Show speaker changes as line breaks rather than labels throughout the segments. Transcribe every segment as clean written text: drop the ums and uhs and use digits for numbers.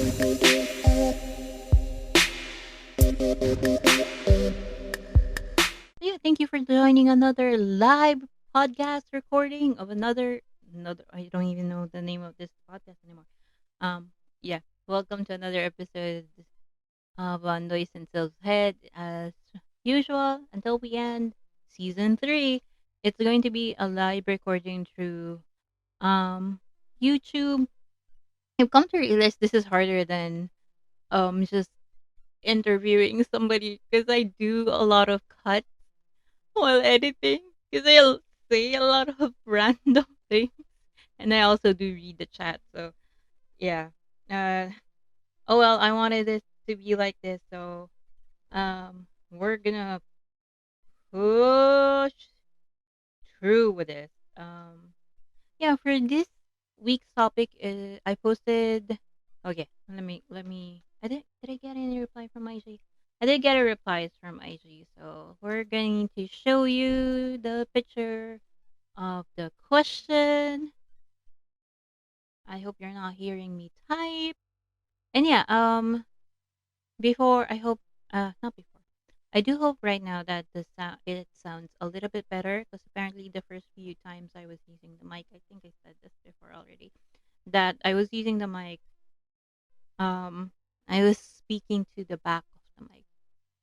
Yeah, thank you for joining another live podcast recording of another. I don't even know the name of this podcast anymore. Um, yeah, welcome to another episode of Noise and Silve's Head. As usual, until we end season 3, it's going to be a live recording through YouTube. I've come to realize this is harder than just interviewing somebody because I do a lot of cuts while editing because I'll say a lot of random things, and I also do read the chat. So yeah. Uh, oh well, I wanted it to be like this, so we're gonna push through with this. Yeah, for this week's topic, I posted. Okay, let me. Did I get any reply from IG? I did get a replies from IG, so we're going to show you the picture of the question. I hope you're not hearing me type. And yeah, before I hope not before. I do hope right now that the sound it sounds a little bit better because apparently the first few times I was using the mic, I think I said this before already, that I was using the mic um I was speaking to the back of the mic.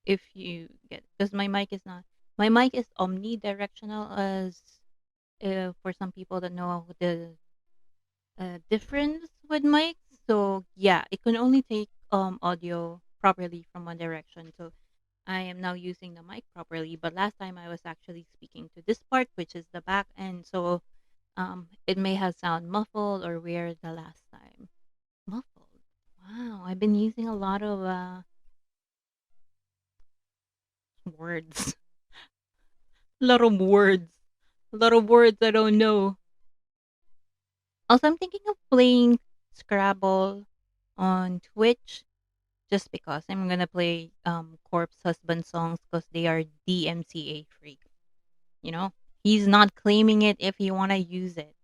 If you get because my mic is omnidirectional as for some people that know the difference with mics. So yeah, it can only take audio properly from one direction. So I am now using the mic properly. But last time I was actually speaking to this part, which is the back end. So it may have sound muffled or weird the last time. Muffled. Wow, I've been using a lot of words. A lot of words. A lot of words I don't know. Also, I'm thinking of playing Scrabble on Twitch just because I'm gonna play Corpse Husband songs because they are DMCA free. You know, he's not claiming it if you wanna use it.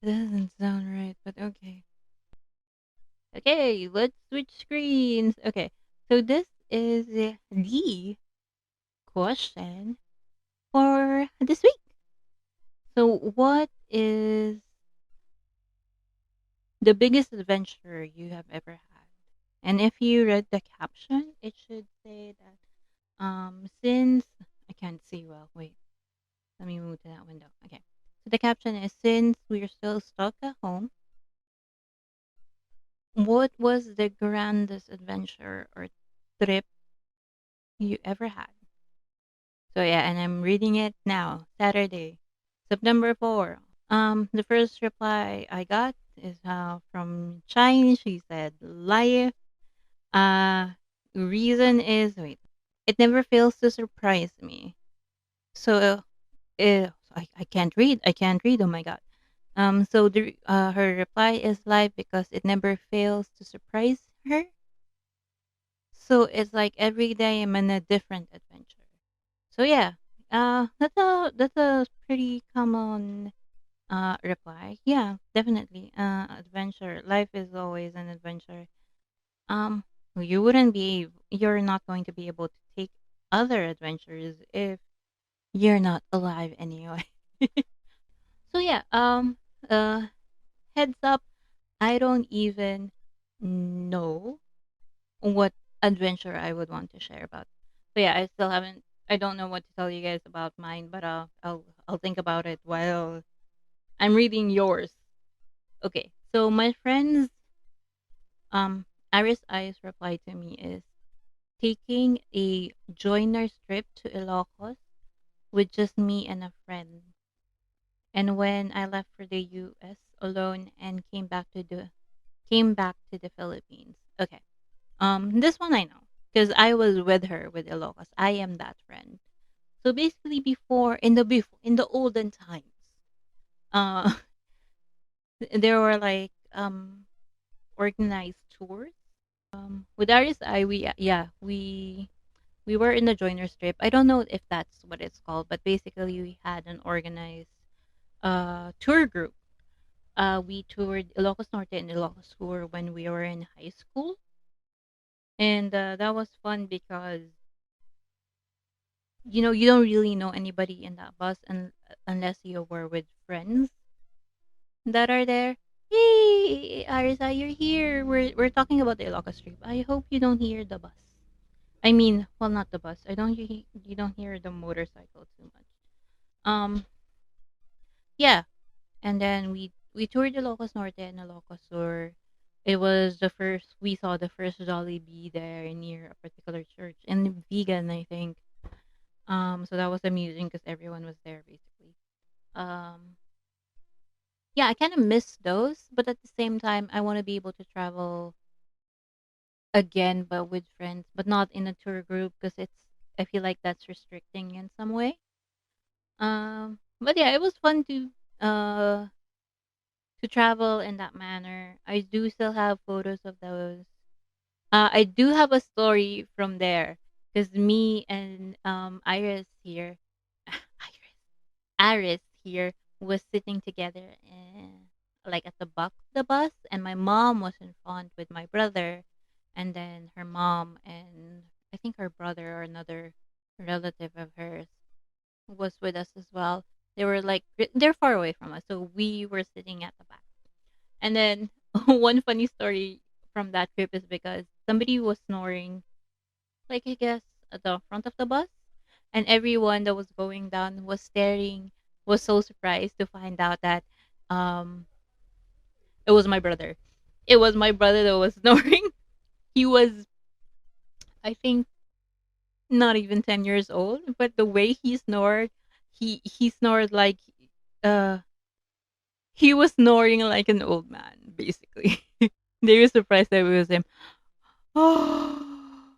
Doesn't sound right, but okay. Okay, let's switch screens. Okay, so this is the question for this week. So, what is the biggest adventure you have ever had? And if you read the caption, it should say that since I can't see well, wait. Let me move to that window. Okay. So the caption is since we're still stuck at home, what was the grandest adventure or trip you ever had? So yeah, and I'm reading it now. Saturday, September 4. The first reply I got is from Chine. She said life. Uh reason is wait. It never fails to surprise me. So I can't read. I can't read. Oh my god. So her reply is live because it never fails to surprise her. So it's like every day I'm in a different adventure. So yeah, that's a pretty common reply. Yeah, definitely. Adventure. Life is always an adventure. Um, you're not going to be able to take other adventures if you're not alive anyway. So yeah, uh, heads up, I don't even know what adventure I would want to share about. So yeah, I still haven't. I don't know what to tell you guys about mine, but I'll think about it while I'm reading yours. Okay, so my friend's Aries Ai's reply to me is taking a joiner's trip to Ilocos with just me and a friend. And when I left for the US alone and came back to the Philippines. Okay. This one I know because I was with her with Ilocos. I am that friend. So basically, before in the olden times, uh, there were like organized tours. With Aries I, we were in the joiners trip. I don't know if that's what it's called, but basically we had an organized tour group. We toured Ilocos Norte and Ilocos Sur when we were in high school, and that was fun because you don't really know anybody in that bus, unless you were with friends that are there. Hey, Aries Ai, you're here. We're talking about the Ilocos trip. I hope you don't hear the bus. I mean, well, not the bus. I don't you don't hear the motorcycle too much. Um, yeah, and then we toured the Ilocos Norte and Ilocos Sur. It was the first we saw the first Jollibee there near a particular church and vegan, I think. So that was amusing because everyone was there basically. Um, yeah, I kind of miss those, but at the same time, I want to be able to travel again, but with friends, but not in a tour group because I feel like that's restricting in some way. But yeah, it was fun uh to travel in that manner. I do still have photos of those. I do have a story from there because me and Iris here, Iris, Aris here was sitting together like at the back of the bus, and my mom was in front with my brother, and then her mom and I think her brother or another relative of hers was with us as well. They were like they're far away from us, so we were sitting at the back. And then one funny story from that trip is because somebody was snoring, like I guess at the front of the bus, and everyone that was going down was staring, was so surprised to find out that um it was my brother. It was my brother that was snoring. He was, I think, not even 10 years old, but the way he snored, he snored like uh he was snoring like an old man, basically. They were surprised that it was him. Oh,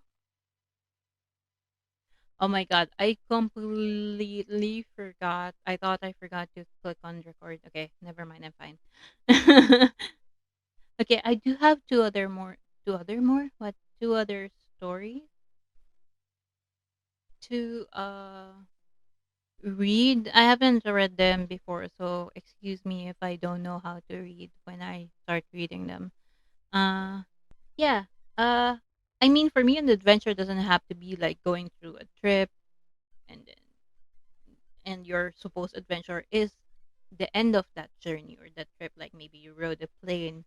oh my god, I completely forgot. I thought I forgot to click on record. Okay, never mind, I'm fine. Okay, I do have two other stories to read. I haven't read them before, so excuse me if I don't know how to read when I start reading them. Uh yeah. Uh I mean, for me an adventure doesn't have to be like going through a trip and then and your supposed adventure is the end of that journey or that trip, like maybe you rode a plane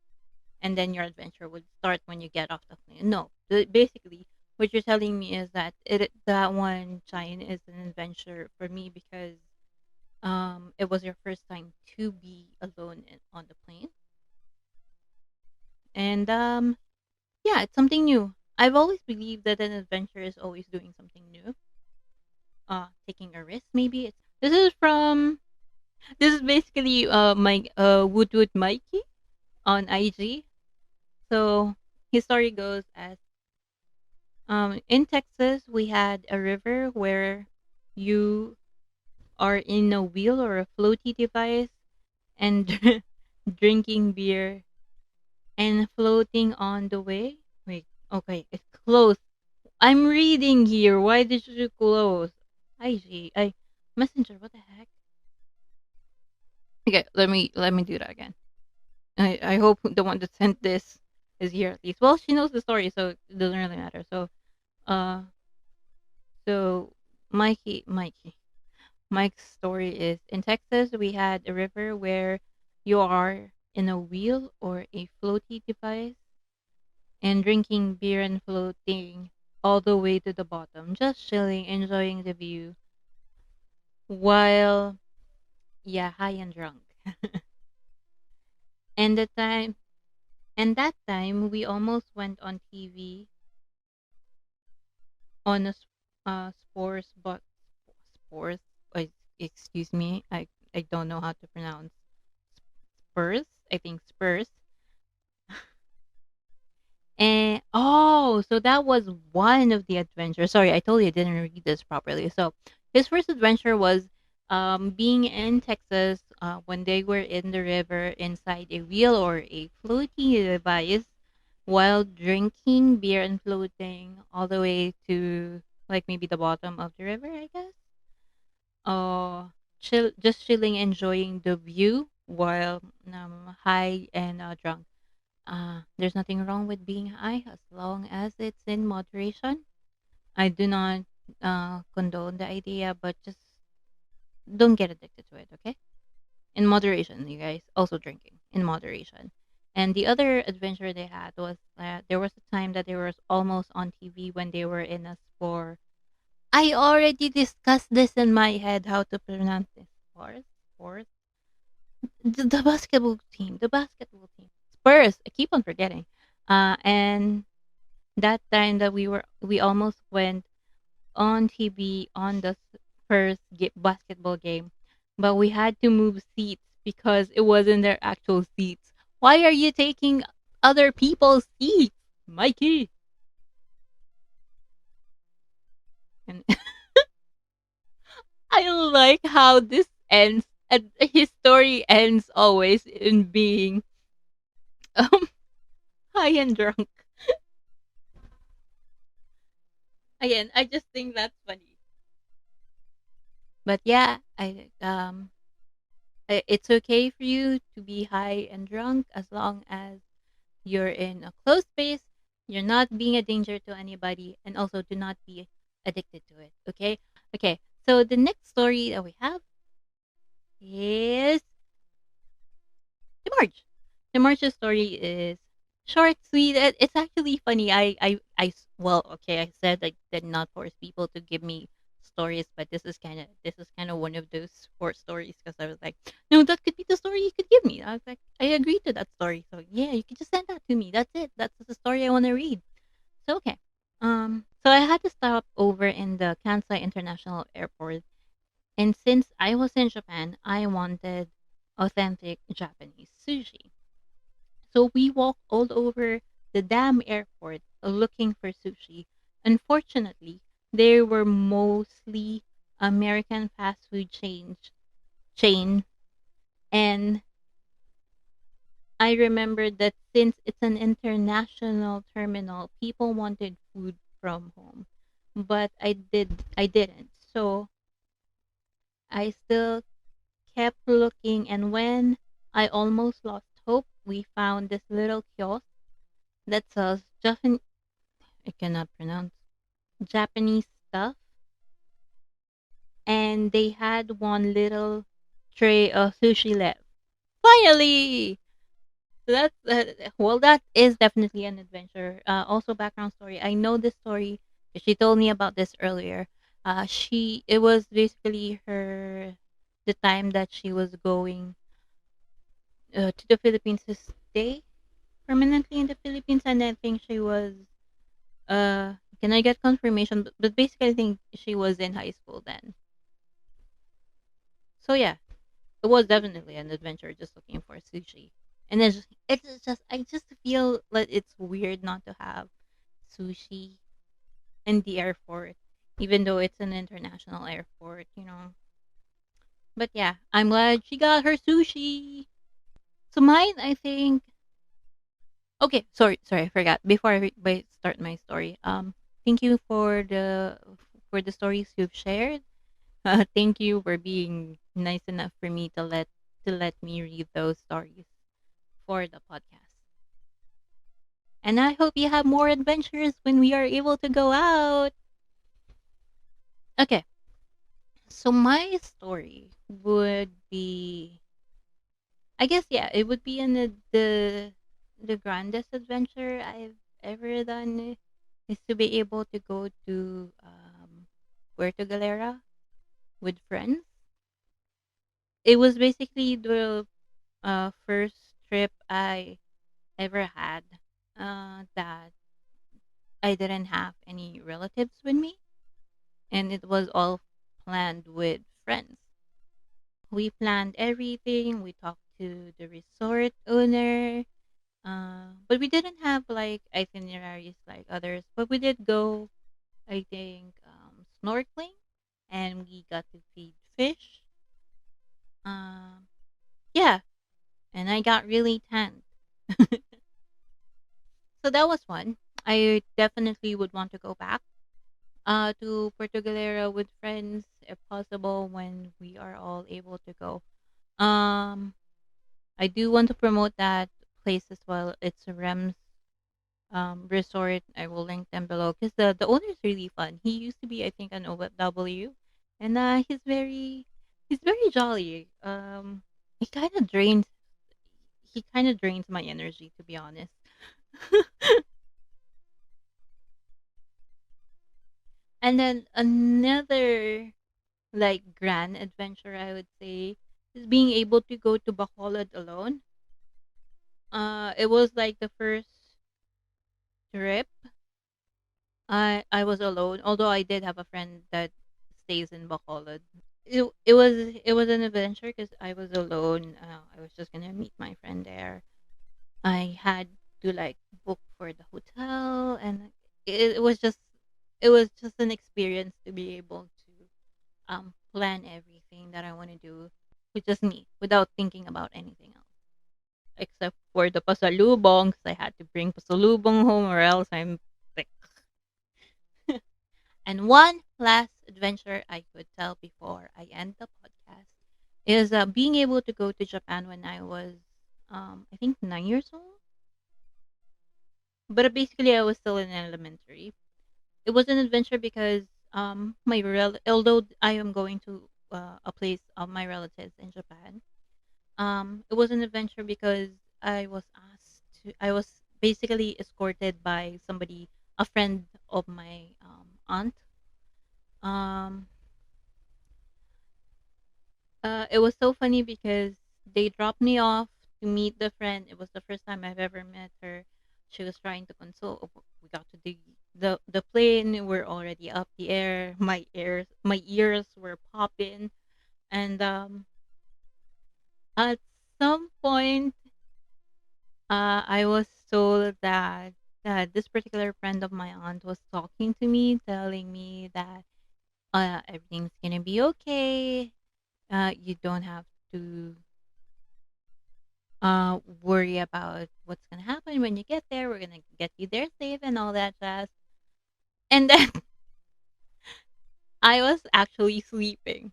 and then your adventure would start when you get off the plane. No, basically what you're telling me is that that one Chine is an adventure for me because it was your first time to be alone on the plane, and yeah, it's something new. I've always believed that an adventure is always doing something new, taking a risk. Maybe it's this is basically my WootwootMikey on IG. So his story goes as in Texas we had a river where you are in a wheel or a floaty device and drinking beer and floating on the way. Wait, okay, it's close. I'm reading here. Why did you close? I messenger. What the heck? Okay, let me do that again. I hope the one that sent this is here at least. Well, she knows the story, so it doesn't really matter. Uh, so Mike's story is in Texas. We had a river where you are in a wheel or a floaty device and drinking beer and floating all the way to the bottom, just chilling, enjoying the view while, yeah, high and drunk. And the time and that time we almost went on TV on a spores. uh, Excuse me, I don't know how to pronounce Spurs. I think Spurs. And oh, so that was one of the adventures. Sorry, I told you I didn't read this properly. So his first adventure was being in Texas when they were in the river inside a wheel or a floaty device while drinking beer and floating all the way to like maybe the bottom of the river, I guess. Oh, just chilling, enjoying the view while high and drunk. There's nothing wrong with being high as long as it's in moderation. I do not condone the idea, but just don't get addicted to it, okay? In moderation, you guys. Also drinking in moderation. And the other adventure they had was that there was a time that they were almost on TV when they were in a sport. I already discussed this in my head how to pronounce this. Sport? The basketball team. The basketball team. Spurs. I keep on forgetting. And that time that we almost went on TV on the first basketball game, but we had to move seats because it wasn't their actual seats. Why are you taking other people's seats, Mikey? And I like how this ends. And his story ends always in being um, high and drunk. Again, I just think that's funny. But yeah, it's okay for you to be high and drunk as long as you're in a closed space, you're not being a danger to anybody, and also do not be addicted to it. Okay? Okay. So the next story that we have is the Marge. The Marge's story is short, sweet. It's actually funny. Well, okay, I said I did not force people to give me stories, but this is kind of one of those forced stories because I was like, no, that could be the story you could give me. I was like, I agreed to that story, so yeah, you can just send that to me. That's it. That's the story I want to read. So okay. So I had to stop over in the Kansai International Airport, and since I was in Japan, I wanted authentic Japanese sushi. So we walked all over the damn airport looking for sushi. Unfortunately, they were mostly American fast food chain, and I remembered that since it's an international terminal, people wanted food from home. But I didn't. So I still kept looking, and when I almost lost hope, we found this little kiosk that sells I cannot pronounce Japanese stuff, and they had one little tray of sushi left. Finally, so that's well, that is definitely an adventure. Also, background story. I know this story 'cause she told me about this earlier. It was basically the time that she was going to the Philippines to stay permanently in the Philippines, and I think she was can I get confirmation? But basically, I think she was in high school then. So yeah, it was definitely an adventure just looking for sushi. And it's just I just feel like it's weird not to have sushi in the airport, even though it's an international airport. But yeah, I'm glad she got her sushi. So mine, I think. Okay, sorry, I forgot. Before start my story, thank you for the stories you've shared. Thank you for being nice enough for me to let me read those stories for the podcast. And I hope you have more adventures when we are able to go out. Okay, so my story would be, I guess, yeah, it would be in the grandest adventure I've ever done is to be able to go to Puerto Galera with friends. It was basically the first trip I ever had that I didn't have any relatives with me, and it was all planned with friends. We planned everything. We talked to the resort owner, but we didn't have like itineraries like others. But we did go, I think, snorkeling, and we got to feed fish. Um, yeah, and I got really tanned. So that was fun. I definitely would want to go back to Puerto Galera with friends if possible when we are all able to go. Um, I do want to promote that place as well. It's a Rems resort. I will link them below because the owner is really fun. He used to be, I think, an OW, and he's very jolly. He kind of drains he kind of drains my energy, to be honest. And then another like grand adventure, I would say, is being able to go to Bacolod alone. It was like the first trip I was alone, although I did have a friend that stays in Bacolod. It was an adventure because I was alone. I was just gonna meet my friend there. I had to like book for the hotel, and it was just an experience to be able to plan everything that I want to do with just me without thinking about anything else except for the pasalubong, 'cause I had to bring pasalubong home or else I'm sick. And one last adventure I could tell before I end the podcast is being able to go to Japan when I was, I think, 9 years old. But basically, I was still in elementary. It was an adventure because although I am going to a place of my relatives in Japan, it was an adventure because I was basically escorted by somebody, a friend of my aunt. Um, it was so funny because they dropped me off to meet the friend. It was the first time I've ever met her. She was trying to console. We got to the plane. We're already up the air. My ears were popping, and at some point, I was told that this particular friend of my aunt was talking to me, telling me that everything's gonna be okay. You don't have to worry about what's gonna happen when you get there. We're gonna get you there safe and all that jazz. And then I was actually sleeping.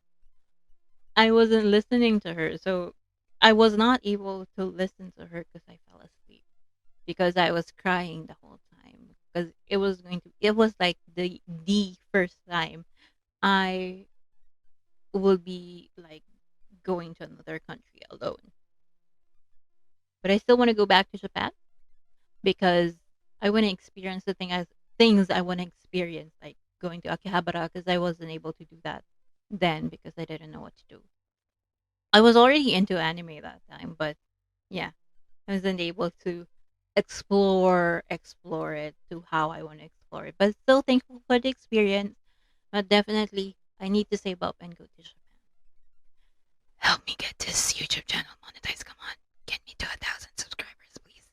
I wasn't listening to her, so I was not able to listen to her because I fell asleep because I was crying the whole time because it was like the first time I will be like going to another country alone. But I still want to go back to Japan because I want to experience things I want to experience, like going to Akihabara because I wasn't able to do that then because I didn't know what to do. I was already into anime that time, but yeah, I wasn't able to explore it to how I want to explore it. But still thankful for the experience. But definitely, I need to save up and go to Japan. Help me get this YouTube channel monetized. Come on, get me to 1,000 subscribers, please.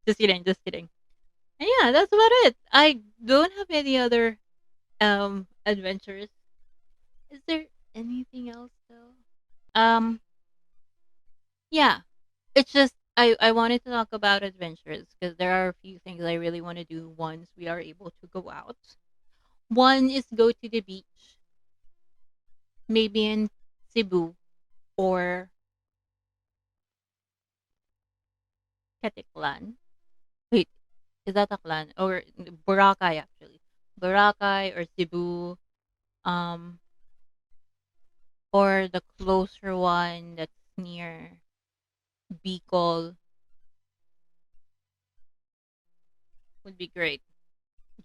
Just kidding, just kidding. And yeah, that's about it. I don't have any other adventures. Is there anything else though? Um, yeah, it's just I wanted to talk about adventures because there are a few things I really want to do once we are able to go out. One is go to the beach, maybe in Cebu or Caticlan. Wait, is that Aklan or Boracay actually? Boracay or Cebu, um, or the closer one that's near Bicol would be great.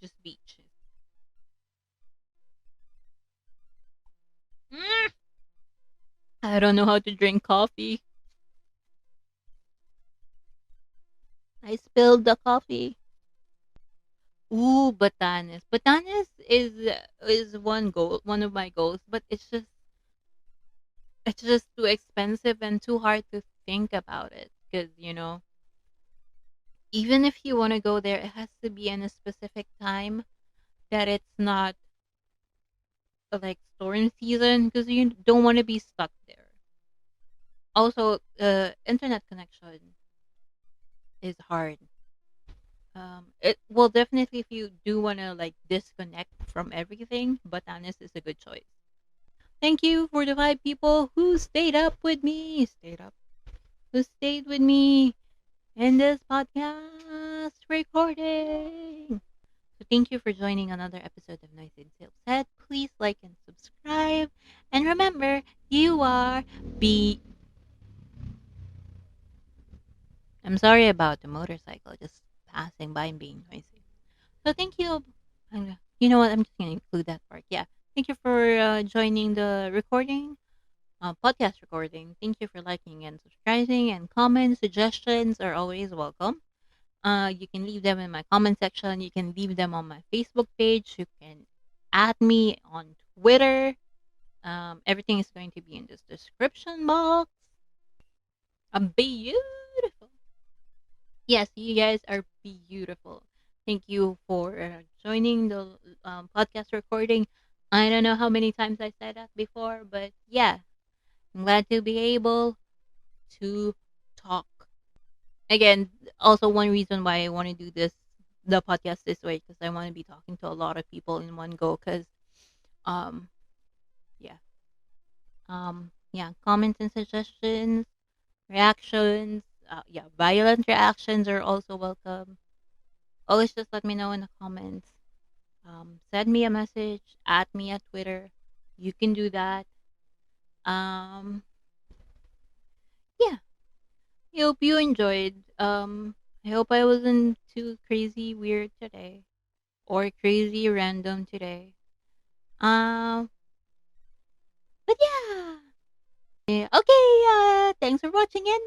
Just beaches. Mm, I don't know how to drink coffee. I spilled the coffee. Ooh, Batanes. Batanes is one of my goals, but it's just too expensive and too hard to think about it because even if you want to go there, it has to be in a specific time that it's not like storm season because you don't want to be stuck there. Also, internet connection is hard. It well definitely if you do want to like disconnect from everything, Batanes is a good choice. Thank you for the 5 people who stayed up with me. Stayed up. who stayed with me in this podcast recording. So thank you for joining another episode of Nice and Sales Set. Please like and subscribe. And remember, you are be I'm sorry about the motorcycle just passing by and being noisy. So thank you. You know what? I'm just gonna include that part. Yeah. Thank you for joining the recording, podcast recording. Thank you for liking and subscribing, and comments, suggestions are always welcome. You can leave them in my comment section. You can leave them on my Facebook page. You can add me on Twitter. Everything is going to be in this description box. Beautiful. Yes, you guys are beautiful. Thank you for joining the podcast recording. I don't know how many times I said that before, but yeah, I'm glad to be able to talk. Again, also one reason why I want to do the podcast this way, because I want to be talking to a lot of people in one go. Because, um, yeah, yeah, comments and suggestions, reactions, yeah, violent reactions are also welcome. Always just let me know in the comments. Send me a message, add me at Twitter. You can do that. Um, yeah, I hope you enjoyed. I hope I wasn't too crazy weird today or crazy random today. Um, but yeah. Yeah, okay, thanks for watching and